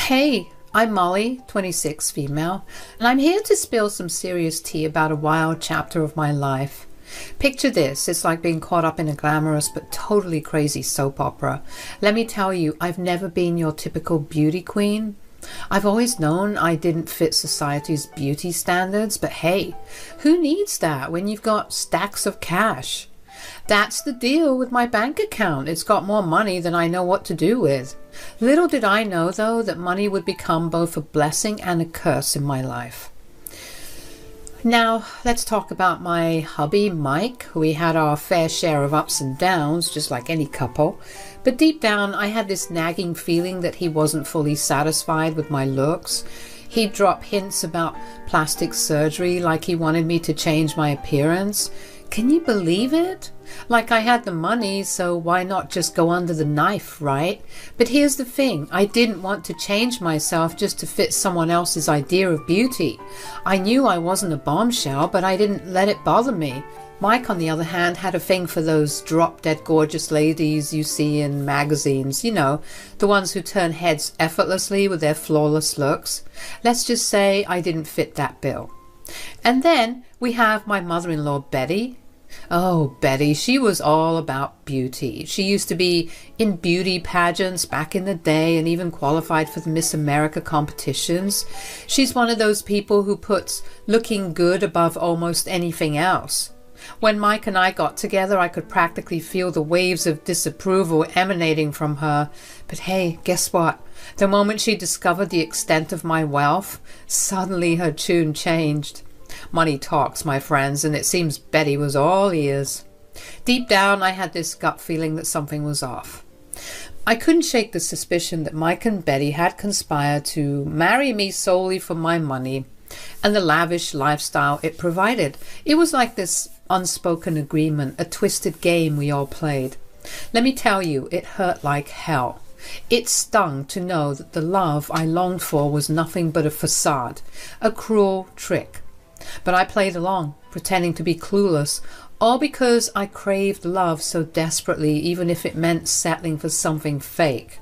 Hey, I'm Molly, 26, female, and I'm here to spill some serious tea about a wild chapter of my life. Picture this, it's like being caught up in a glamorous but totally crazy soap opera. Let me tell you, I've never been your typical beauty queen. I've always known I didn't fit society's beauty standards, but hey, who needs that when you've got stacks of cash? That's the deal with my bank account. It's got more money than I know what to do with. Little did I know, though, that money would become both a blessing and a curse in my life. Now, let's talk about my hubby, Mike. We had our fair share of ups and downs, just like any couple. But deep down, I had this nagging feeling that he wasn't fully satisfied with my looks. He'd drop hints about plastic surgery, like he wanted me to change my appearance. Can you believe it? Like I had the money, so why not just go under the knife, right? But here's the thing, I didn't want to change myself just to fit someone else's idea of beauty. I knew I wasn't a bombshell, but I didn't let it bother me. Mike, on the other hand, had a thing for those drop-dead gorgeous ladies you see in magazines, you know, the ones who turn heads effortlessly with their flawless looks. Let's just say I didn't fit that bill. And then we have my mother-in-law, Betty. Oh, Betty, she was all about beauty. She used to be in beauty pageants back in the day and even qualified for the Miss America competitions. She's one of those people who puts looking good above almost anything else. When Mike and I got together, I could practically feel the waves of disapproval emanating from her. But hey, guess what? The moment she discovered the extent of my wealth, suddenly her tune changed. Money talks, my friends, and it seems Betty was all ears. Deep down, I had this gut feeling that something was off. I couldn't shake the suspicion that Mike and Betty had conspired to marry me solely for my money and the lavish lifestyle it provided. It was like this unspoken agreement, a twisted game we all played. Let me tell you, it hurt like hell. It stung to know that the love I longed for was nothing but a facade, a cruel trick. But I played along, pretending to be clueless, all because I craved love so desperately, even if it meant settling for something fake.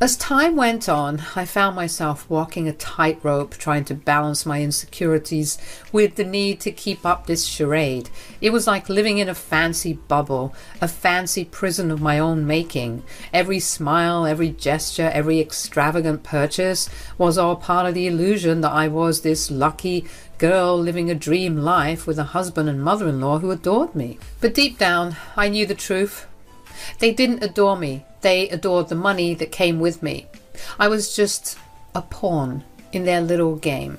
As time went on, I found myself walking a tightrope, trying to balance my insecurities with the need to keep up this charade. It was like living in a fancy bubble, a fancy prison of my own making. Every smile, every gesture, every extravagant purchase was all part of the illusion that I was this lucky girl living a dream life with a husband and mother-in-law who adored me. But deep down, I knew the truth. They didn't adore me. They adored the money that came with me. I was just a pawn in their little game.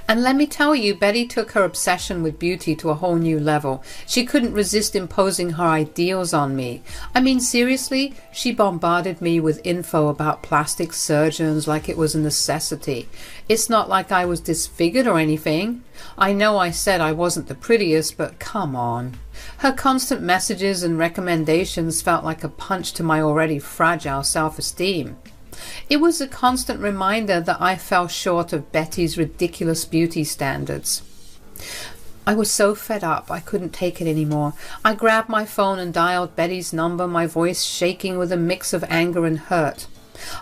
And let me tell you, Betty took her obsession with beauty to a whole new level. She couldn't resist imposing her ideals on me. I mean, seriously, she bombarded me with info about plastic surgeons like it was a necessity. It's not like I was disfigured or anything. I know I said I wasn't the prettiest, but come on. Her constant messages and recommendations felt like a punch to my already fragile self-esteem. It was a constant reminder that I fell short of Betty's ridiculous beauty standards. I was so fed up, I couldn't take it anymore. I grabbed my phone and dialed Betty's number, my voice shaking with a mix of anger and hurt.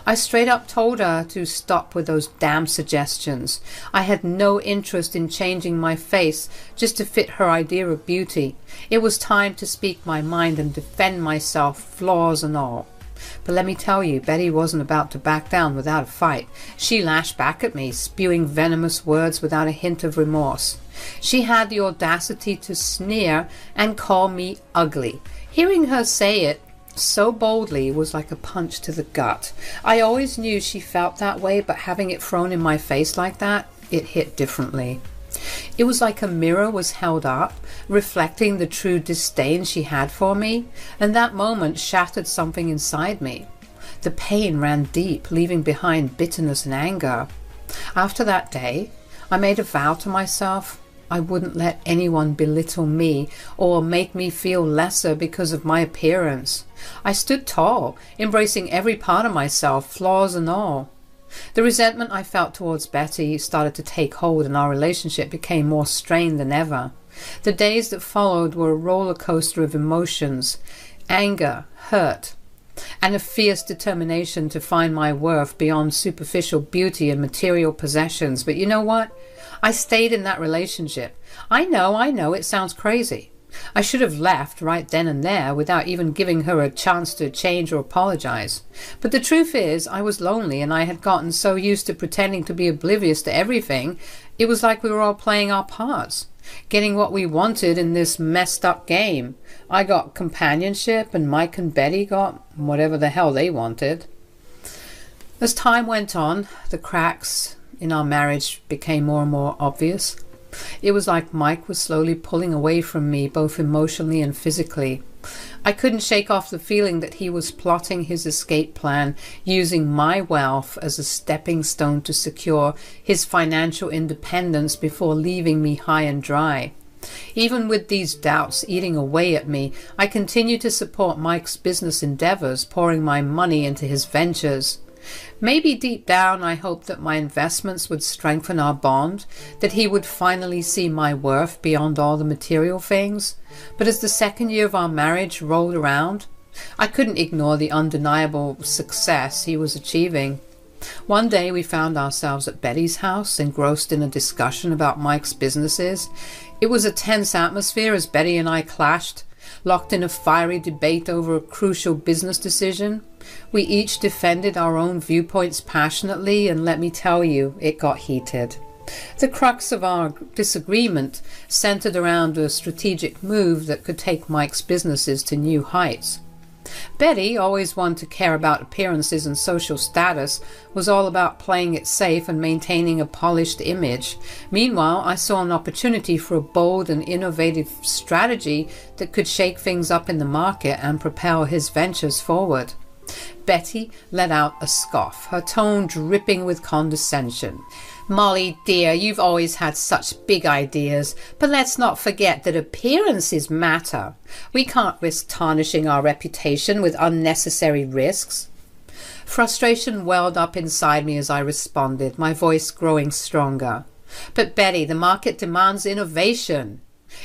I straight up told her to stop with those damn suggestions. I had no interest in changing my face just to fit her idea of beauty. It was time to speak my mind and defend myself, flaws and all. But let me tell you, Betty wasn't about to back down without a fight. She lashed back at me, spewing venomous words without a hint of remorse. She had the audacity to sneer and call me ugly. Hearing her say it so boldly was like a punch to the gut. I always knew she felt that way, but having it thrown in my face like that, it hit differently. It was like a mirror was held up, reflecting the true disdain she had for me, and that moment shattered something inside me. The pain ran deep, leaving behind bitterness and anger. After that day, I made a vow to myself I wouldn't let anyone belittle me or make me feel lesser because of my appearance. I stood tall, embracing every part of myself, flaws and all. The resentment I felt towards Betty started to take hold, and our relationship became more strained than ever. The days that followed were a roller coaster of emotions: anger, hurt, and a fierce determination to find my worth beyond superficial beauty and material possessions. But you know what? I stayed in that relationship. I know, it sounds crazy. I should have left right then and there without even giving her a chance to change or apologize. But the truth is, I was lonely, and I had gotten so used to pretending to be oblivious to everything, it was like we were all playing our parts, getting what we wanted in this messed up game. I got companionship, and Mike and Betty got whatever the hell they wanted. As time went on, the cracks in our marriage became more and more obvious. It was like Mike was slowly pulling away from me, both emotionally and physically. I couldn't shake off the feeling that he was plotting his escape plan, using my wealth as a stepping stone to secure his financial independence before leaving me high and dry. Even with these doubts eating away at me, I continued to support Mike's business endeavors, pouring my money into his ventures. Maybe deep down I hoped that my investments would strengthen our bond, that he would finally see my worth beyond all the material things. But as the second year of our marriage rolled around, I couldn't ignore the undeniable success he was achieving. One day we found ourselves at Betty's house, engrossed in a discussion about Mike's businesses. It was a tense atmosphere as Betty and I clashed, locked in a fiery debate over a crucial business decision. We each defended our own viewpoints passionately, and let me tell you, it got heated. The crux of our disagreement centered around a strategic move that could take Mike's businesses to new heights. Betty, always one to care about appearances and social status, was all about playing it safe and maintaining a polished image. Meanwhile, I saw an opportunity for a bold and innovative strategy that could shake things up in the market and propel his ventures forward. Betty let out a scoff, her tone dripping with condescension. "Molly, dear, you've always had such big ideas, but let's not forget that appearances matter. We can't risk tarnishing our reputation with unnecessary risks." Frustration welled up inside me as I responded, my voice growing stronger. "But Betty, the market demands innovation.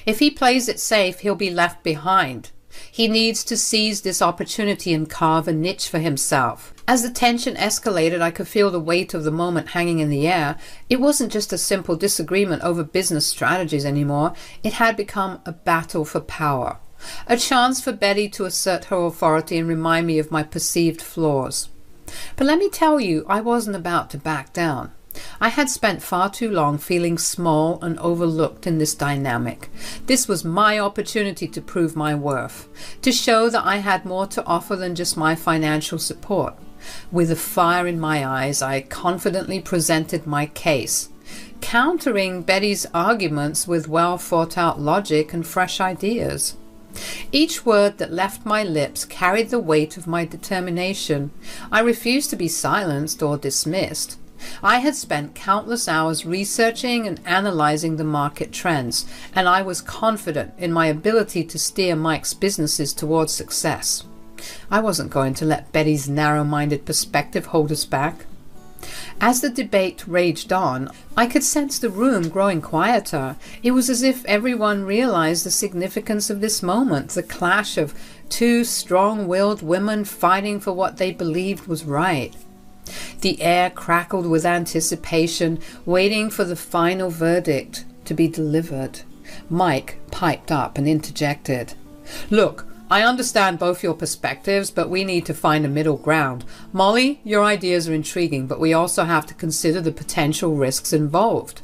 If he plays it safe, he'll be left behind. He needs to seize this opportunity and carve a niche for himself." As the tension escalated, I could feel the weight of the moment hanging in the air. It wasn't just a simple disagreement over business strategies anymore. It had become a battle for power, a chance for Betty to assert her authority and remind me of my perceived flaws. But let me tell you, I wasn't about to back down. I had spent far too long feeling small and overlooked in this dynamic. This was my opportunity to prove my worth, to show that I had more to offer than just my financial support. With a fire in my eyes, I confidently presented my case, countering Betty's arguments with well-thought-out logic and fresh ideas. Each word that left my lips carried the weight of my determination. I refused to be silenced or dismissed. I had spent countless hours researching and analyzing the market trends, and I was confident in my ability to steer Mike's businesses towards success. I wasn't going to let Betty's narrow-minded perspective hold us back. As the debate raged on, I could sense the room growing quieter. It was as if everyone realized the significance of this moment, the clash of two strong-willed women fighting for what they believed was right. The air crackled with anticipation, waiting for the final verdict to be delivered. Mike piped up and interjected. "Look, I understand both your perspectives, but we need to find a middle ground. Molly, your ideas are intriguing, but we also have to consider the potential risks involved."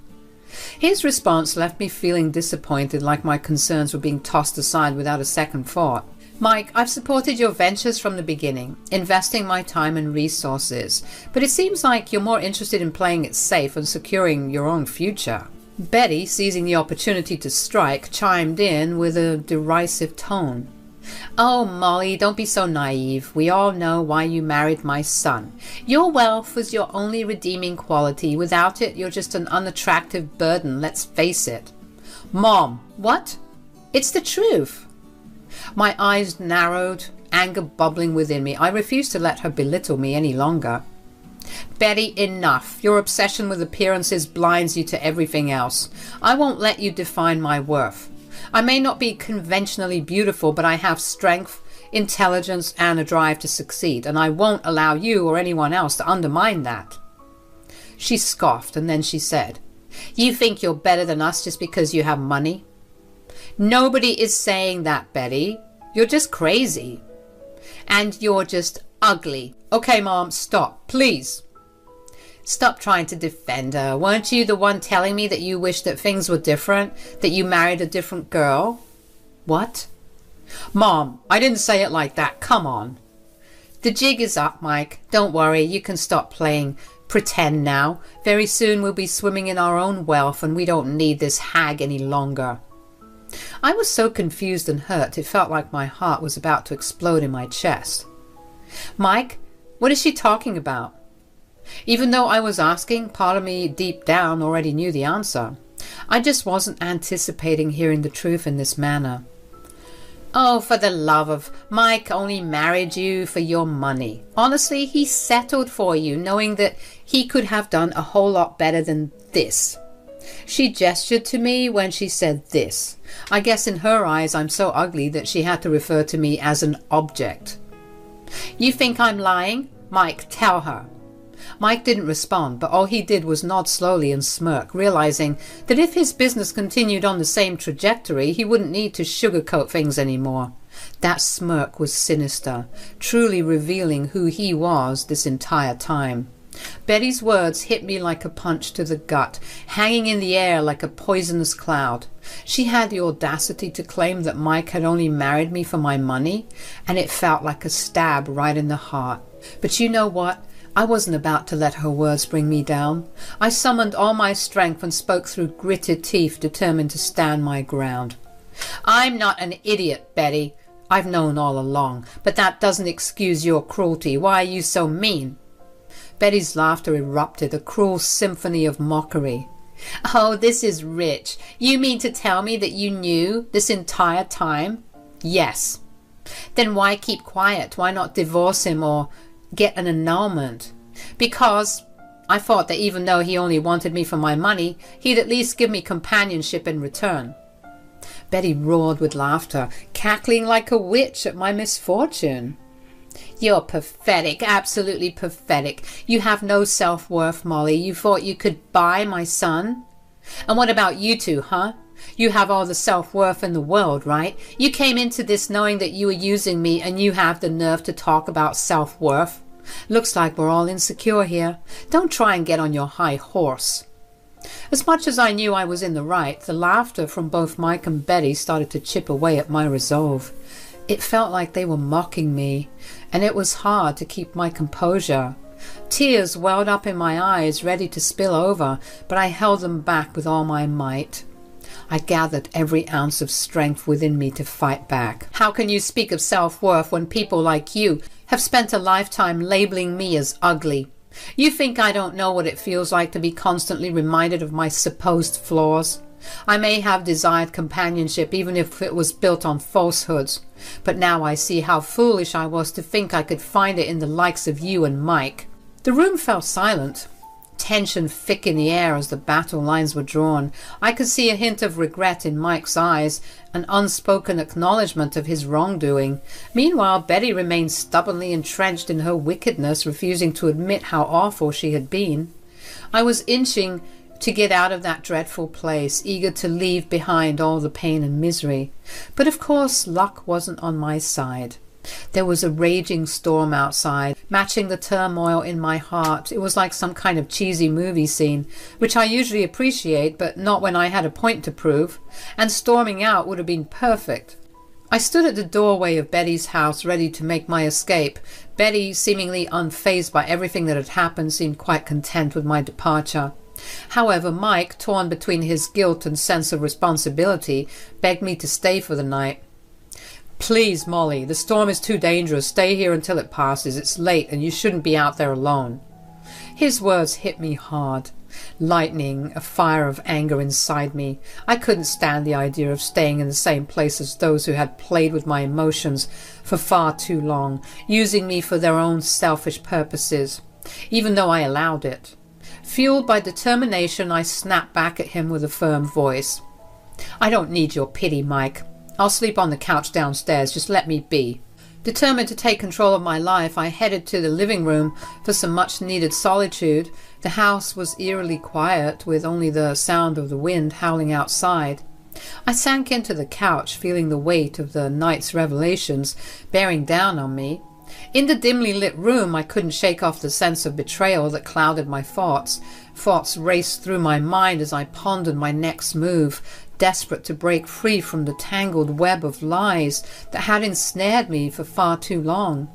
His response left me feeling disappointed, like my concerns were being tossed aside without a second thought. "Mike, I've supported your ventures from the beginning, investing my time and resources, but it seems like you're more interested in playing it safe and securing your own future." Betty, seizing the opportunity to strike, chimed in with a derisive tone. "Oh, Molly, don't be so naive. We all know why you married my son. Your wealth was your only redeeming quality. Without it, you're just an unattractive burden, let's face it." "Mom, what?" "It's the truth." My eyes narrowed, anger bubbling within me. I refused to let her belittle me any longer. "Betty, enough. Your obsession with appearances blinds you to everything else. I won't let you define my worth. I may not be conventionally beautiful, but I have strength, intelligence, and a drive to succeed, and I won't allow you or anyone else to undermine that." She scoffed, and then she said, "You think you're better than us just because you have money?" "Nobody is saying that, Betty. You're just crazy. And you're just ugly." "Okay, Mom, stop, please." "Stop trying to defend her. Weren't you the one telling me that you wished that things were different, that you married a different girl?" "What?" "Mom, I didn't say it like that. Come on." "The jig is up, Mike. Don't worry. You can stop playing pretend now. Very soon we'll be swimming in our own wealth, and we don't need this hag any longer." I was so confused and hurt, it felt like my heart was about to explode in my chest. "Mike, what is she talking about?" Even though I was asking, part of me deep down already knew the answer. I just wasn't anticipating hearing the truth in this manner. "Oh, for the love of... Mike only married you for your money. Honestly, he settled for you, knowing that he could have done a whole lot better than this." She gestured to me when she said this. I guess in her eyes I'm so ugly that she had to refer to me as an object. "You think I'm lying? Mike, tell her." Mike didn't respond, but all he did was nod slowly and smirk, realizing that if his business continued on the same trajectory, he wouldn't need to sugarcoat things anymore. That smirk was sinister, truly revealing who he was this entire time. Betty's words hit me like a punch to the gut, hanging in the air like a poisonous cloud. She had the audacity to claim that Mike had only married me for my money, and it felt like a stab right in the heart. But you know what? I wasn't about to let her words bring me down. I summoned all my strength and spoke through gritted teeth, determined to stand my ground. "I'm not an idiot, Betty. I've known all along, but that doesn't excuse your cruelty. Why are you so mean?" Betty's laughter erupted, a cruel symphony of mockery. "Oh, this is rich. You mean to tell me that you knew this entire time?" "Yes." "Then why keep quiet? Why not divorce him or get an annulment?" "Because I thought that even though he only wanted me for my money, he'd at least give me companionship in return." Betty roared with laughter, cackling like a witch at my misfortune. "You're pathetic, absolutely pathetic. You have no self-worth, Molly. You thought you could buy my son? And what about you two, huh? You have all the self-worth in the world, right? You came into this knowing that you were using me, and you have the nerve to talk about self-worth. Looks like we're all insecure here. Don't try and get on your high horse." As much as I knew I was in the right, the laughter from both Mike and Betty started to chip away at my resolve. It felt like they were mocking me, and it was hard to keep my composure. Tears welled up in my eyes, ready to spill over, but I held them back with all my might. I gathered every ounce of strength within me to fight back. "How can you speak of self-worth when people like you have spent a lifetime labeling me as ugly? You think I don't know what it feels like to be constantly reminded of my supposed flaws? I may have desired companionship even if it was built on falsehoods, but now I see how foolish I was to think I could find it in the likes of you and Mike." The room fell silent. Tension thick in the air as the battle lines were drawn. I could see a hint of regret in Mike's eyes, an unspoken acknowledgement of his wrongdoing. Meanwhile, Betty remained stubbornly entrenched in her wickedness, refusing to admit how awful she had been. I was inching to get out of that dreadful place, eager to leave behind all the pain and misery. But of course, luck wasn't on my side. There was a raging storm outside, matching the turmoil in my heart. It was like some kind of cheesy movie scene, which I usually appreciate, but not when I had a point to prove, and storming out would have been perfect. I stood at the doorway of Betty's house, ready to make my escape. Betty, seemingly unfazed by everything that had happened, seemed quite content with my departure. However, Mike, torn between his guilt and sense of responsibility, begged me to stay for the night. "Please, Molly, the storm is too dangerous. Stay here until it passes. It's late and you shouldn't be out there alone." His words hit me hard, lightning a fire of anger inside me. I couldn't stand the idea of staying in the same place as those who had played with my emotions for far too long, using me for their own selfish purposes, even though I allowed it. Fueled by determination, I snapped back at him with a firm voice. "I don't need your pity, Mike. I'll sleep on the couch downstairs. Just let me be." Determined to take control of my life, I headed to the living room for some much-needed solitude. The house was eerily quiet, with only the sound of the wind howling outside. I sank into the couch, feeling the weight of the night's revelations bearing down on me. In the dimly lit room, I couldn't shake off the sense of betrayal that clouded my thoughts. Thoughts raced through my mind as I pondered my next move, desperate to break free from the tangled web of lies that had ensnared me for far too long.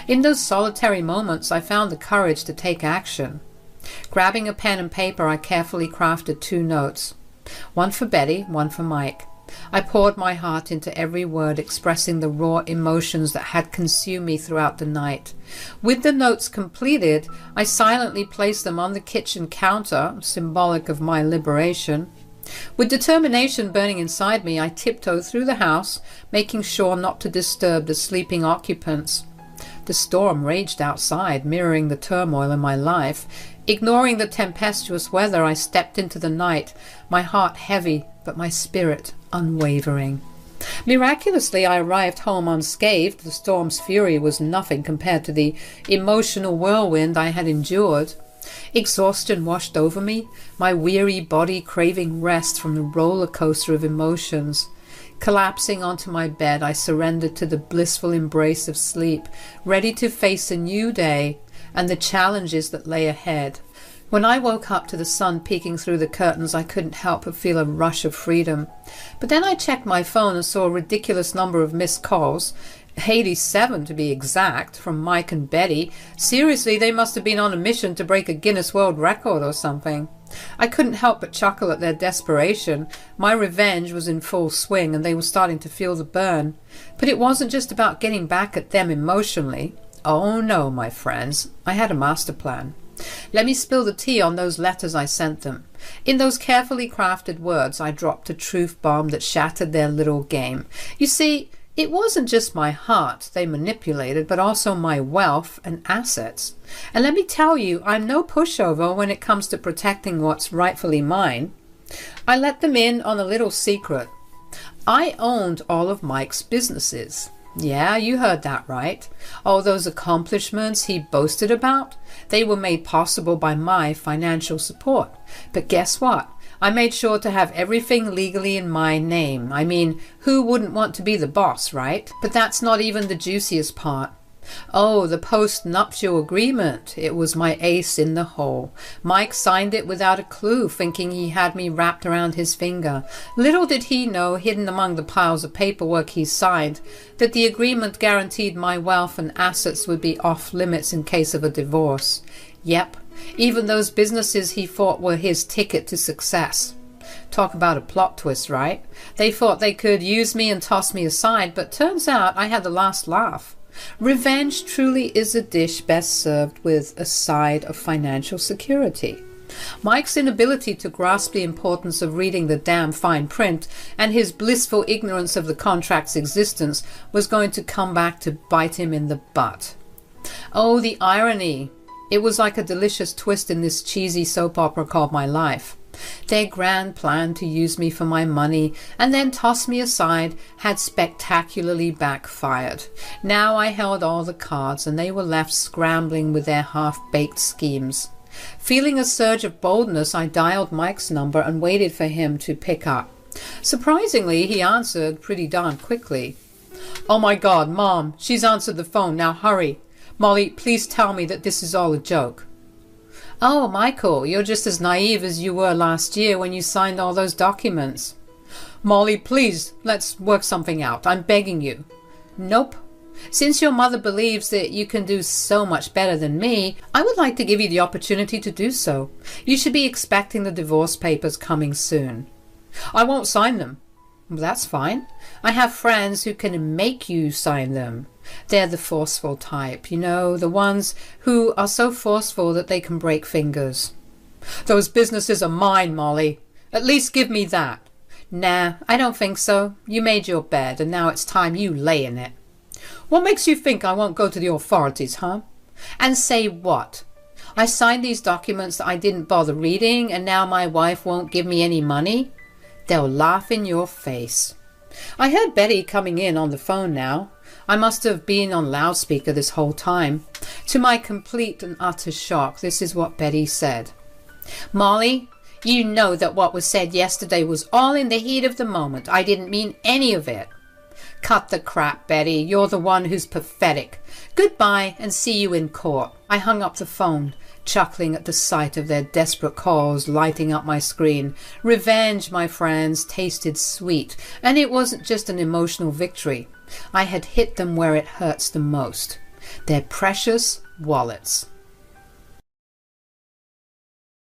In those solitary moments, I found the courage to take action. Grabbing a pen and paper, I carefully crafted 2 notes. One for Betty, one for Mike. I poured my heart into every word, expressing the raw emotions that had consumed me throughout the night. With the notes completed, I silently placed them on the kitchen counter, symbolic of my liberation. With determination burning inside me, I tiptoed through the house, making sure not to disturb the sleeping occupants. The storm raged outside, mirroring the turmoil in my life. Ignoring the tempestuous weather, I stepped into the night, my heart heavy, but my spirit unwavering. Miraculously, I arrived home unscathed. The storm's fury was nothing compared to the emotional whirlwind I had endured. Exhaustion washed over me, my weary body craving rest from the roller coaster of emotions. Collapsing onto my bed, I surrendered to the blissful embrace of sleep, ready to face a new day and the challenges that lay ahead. When I woke up to the sun peeking through the curtains, I couldn't help but feel a rush of freedom. But then I checked my phone and saw a ridiculous number of missed calls, 87 to be exact, from Mike and Betty. Seriously, they must have been on a mission to break a Guinness World Record or something. I couldn't help but chuckle at their desperation. My revenge was in full swing, and they were starting to feel the burn. But it wasn't just about getting back at them emotionally. Oh no, my friends, I had a master plan. Let me spill the tea on those letters I sent them. In those carefully crafted words, I dropped a truth bomb that shattered their little game. You see, it wasn't just my heart they manipulated, but also my wealth and assets. And let me tell you, I'm no pushover when it comes to protecting what's rightfully mine. I let them in on a little secret. I owned all of Mike's businesses. Yeah, you heard that right. All those accomplishments he boasted about, they were made possible by my financial support. But guess what? I made sure to have everything legally in my name. I mean, who wouldn't want to be the boss, right? But that's not even the juiciest part. Oh, the post-nuptial agreement. It was my ace in the hole. Mike signed it without a clue, thinking he had me wrapped around his finger. Little did he know, hidden among the piles of paperwork he signed, that the agreement guaranteed my wealth and assets would be off limits in case of a divorce. Yep, even those businesses he thought were his ticket to success. Talk about a plot twist, right? They thought they could use me and toss me aside, but turns out I had the last laugh. Revenge truly is a dish best served with a side of financial security. Mike's inability to grasp the importance of reading the damn fine print and his blissful ignorance of the contract's existence was going to come back to bite him in the butt. Oh, the irony! It was like a delicious twist in this cheesy soap opera called my life. Their grand plan to use me for my money and then toss me aside had spectacularly backfired. Now I held all the cards and they were left scrambling with their half-baked schemes. Feeling a surge of boldness, I dialed Mike's number and waited for him to pick up. Surprisingly, he answered pretty darn quickly. "Oh my God, Mom, she's answered the phone. Now hurry. Molly, please tell me that this is all a joke." "Oh, Michael, you're just as naive as you were last year when you signed all those documents." "Molly, please, let's work something out. I'm begging you." "Nope. Since your mother believes that you can do so much better than me, I would like to give you the opportunity to do so. You should be expecting the divorce papers coming soon." "I won't sign them." "That's fine. I have friends who can make you sign them. They're the forceful type, you know, the ones who are so forceful that they can break fingers." "Those businesses are mine, Molly. At least give me that." "Nah, I don't think so. You made your bed, and now it's time you lay in it." "What makes you think I won't go to the authorities, huh?" "And say what? I signed these documents that I didn't bother reading, and now my wife won't give me any money?" "They'll laugh in your face." I heard Betty coming in on the phone now. I must have been on loudspeaker this whole time. To my complete and utter shock, this is what Betty said. "Molly, you know that what was said yesterday was all in the heat of the moment. I didn't mean any of it." "Cut the crap, Betty. You're the one who's pathetic. Goodbye, and see you in court." I hung up the phone, chuckling at the sight of their desperate calls lighting up my screen. Revenge, my friends, tasted sweet, and it wasn't just an emotional victory. I had hit them where it hurts the most. Their precious wallets.